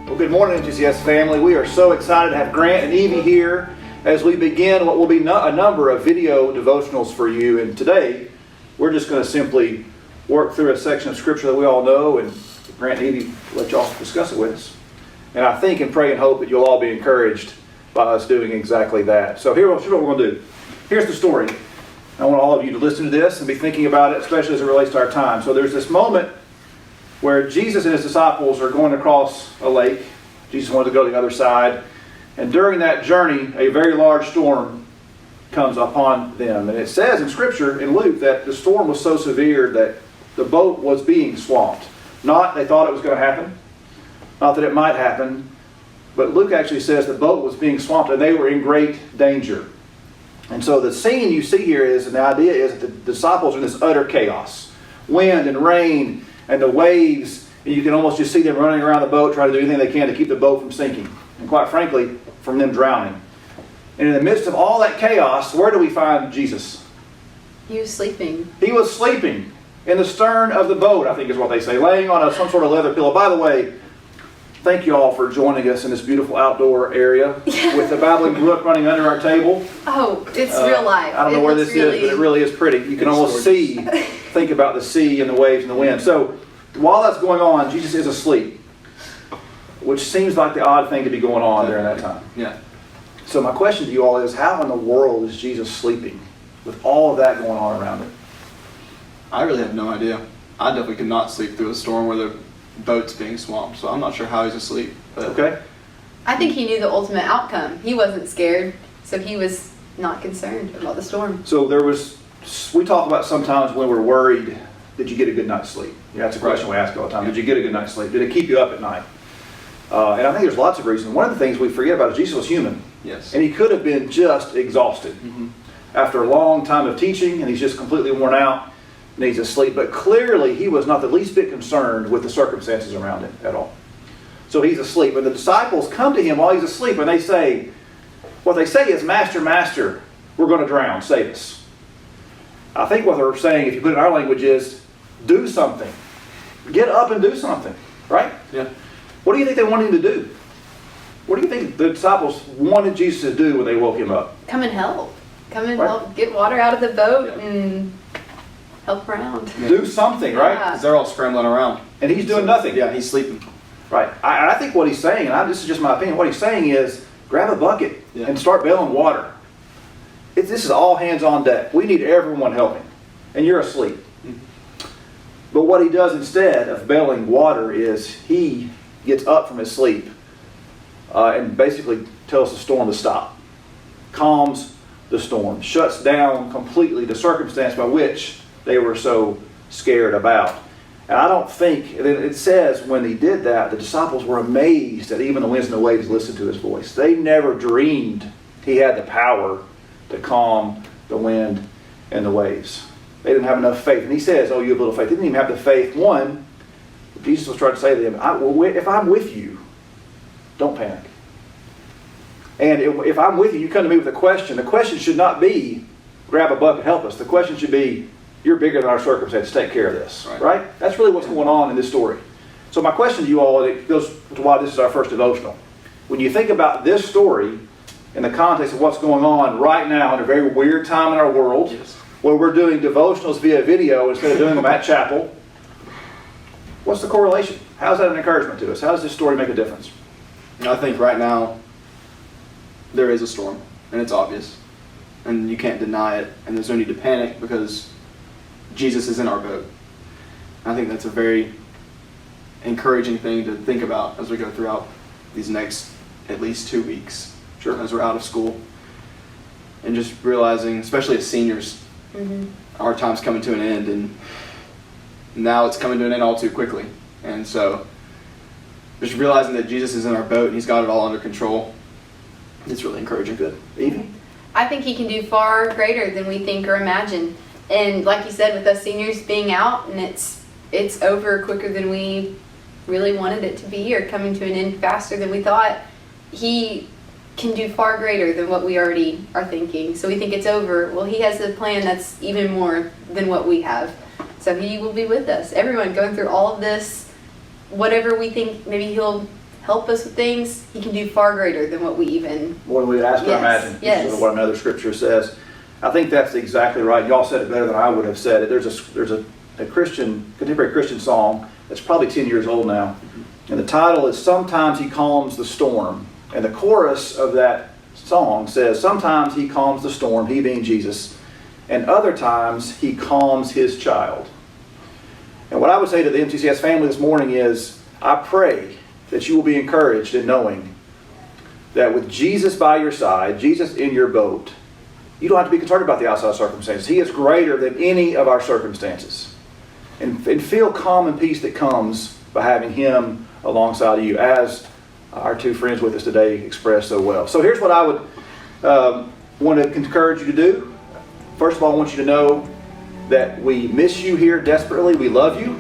Well, good morning, NGCS family. We are so excited to have Grant and Evie here as we begin what will be a number of video devotionals for you. And today, we're just going to simply work through a section of Scripture that we all know, and Grant and Evie let y'all discuss it with us. And I think and pray and hope that you'll all be encouraged by us doing exactly that. So here's what we're going to do. Here's the story. I want all of you to listen to this and be thinking about it, especially as it relates to our time. So there's this moment where Jesus and his disciples are going across a lake. Jesus wanted to go to the other side. And during that journey, a very large storm comes upon them. And it says in Scripture, in Luke, that the storm was so severe that the boat was being swamped. Not they thought it was going to happen. Not that it might happen. But Luke actually says the boat was being swamped and they were in great danger. And so the scene you see here is, and the idea is that the disciples are in this utter chaos. Wind and rain and the waves, and you can almost just see them running around the boat trying to do anything they can to keep the boat from sinking. And quite frankly, from them drowning. And in the midst of all that chaos, where do we find Jesus? He was sleeping. He was sleeping in the stern of the boat, I think is what they say, laying on some sort of leather pillow. By the way, thank you all for joining us in this beautiful outdoor area with the babbling brook running under our table. Oh, it's real life. I don't know where this is, but it really is pretty. You can almost think about the sea and the waves and the wind. So while that's going on, Jesus is asleep, which seems like the odd thing to be going on during that time. Yeah. So my question to you all is, how in the world is Jesus sleeping with all of that going on around him? I really have no idea. I definitely could not sleep through a storm where the boat's being swamped, so I'm not sure how he's asleep. But Okay. I think he knew the ultimate outcome. He wasn't scared, so he was not concerned about the storm. So we talk about sometimes when we're worried, did you get a good night's sleep? Yeah, that's a question we ask all the time. Did you get a good night's sleep? Did it keep you up at night? And I think there's lots of reasons. One of the things we forget about is Jesus was human. yes. And he could have been just exhausted. After a long time of teaching, and he's just completely worn out, needs to sleep. But clearly, he was not the least bit concerned with the circumstances around him at all. So he's asleep. And the disciples come to him while he's asleep, and what they say is, Master, Master, we're going to drown. Save us. I think what they're saying, if you put it in our language, is do something. Get up and do something. Right? Yeah. What do you think they wanted him to do? What do you think the disciples wanted Jesus to do when they woke him up? Come and help. Come and Right. help get water out of the boat and help around. Do something, right? Yeah. Because they're all scrambling around. And he's doing nothing. Yeah, he's sleeping. Right. I think what he's saying, and this is just my opinion, what he's saying is grab a bucket and start bailing water. This is all hands on deck. We need everyone helping. And you're asleep. But what he does instead of bailing water is he gets up from his sleep and basically tells the storm to stop. Calms the storm. Shuts down completely the circumstance by which they were so scared about. And I don't think, it says when he did that, the disciples were amazed that even the winds and the waves listened to his voice. They never dreamed he had the power to calm the wind and the waves. They didn't have enough faith. And he says, oh, you have little faith. They didn't even have the faith. One, Jesus was trying to say to them, if I'm with you, don't panic. And if I'm with you, you come to me with a question. The question should not be, grab a bucket, help us. The question should be, you're bigger than our circumstances, take care of this. Right? That's really what's going on in this story. So my question to you all, it goes to why this is our first devotional. When you think about this story in the context of what's going on right now in a very weird time in our world, where we're doing devotionals via video instead of doing them at chapel, what's the correlation? How is that an encouragement to us? How does this story make a difference? And I think right now, there is a storm, and it's obvious. And you can't deny it, and there's no need to panic because Jesus is in our boat. I think that's a very encouraging thing to think about as we go throughout these next at least 2 weeks, as we're out of school. And just realizing, especially as seniors, our time's coming to an end, and now it's coming to an end all too quickly. And so just realizing that Jesus is in our boat and he's got it all under control, it's really encouraging. Good. Evie? I think he can do far greater than we think or imagine. And like you said, with us seniors being out, and it's over quicker than we really wanted it to be, or coming to an end faster than we thought, he can do far greater than what we already are thinking. So we think it's over. Well, he has a plan that's even more than what we have. So he will be with us. Everyone going through all of this, whatever we think maybe he'll help us with things, He can do far greater than what we even. More than we would ask or Yes, imagine. yes. This is what another scripture says. I think that's exactly right. Y'all said it better than I would have said it. There's a contemporary Christian song that's probably 10 years old now. And the title is Sometimes He Calms the Storm. And the chorus of that song says, sometimes He calms the storm, He being Jesus, and other times He calms His child. And what I would say to the MTCS family this morning is, I pray that you will be encouraged in knowing that with Jesus by your side, Jesus in your boat, you don't have to be concerned about the outside circumstances. He is greater than any of our circumstances. And feel calm and peace that comes by having Him alongside of you, as our two friends with us today expressed so well. So here's what I would want to encourage you to do. First of all, I want you to know that we miss you here desperately. We love you.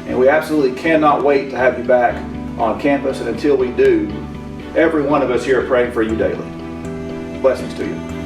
And we absolutely cannot wait to have you back on campus. And until we do, every one of us here are praying for you daily. Blessings to you.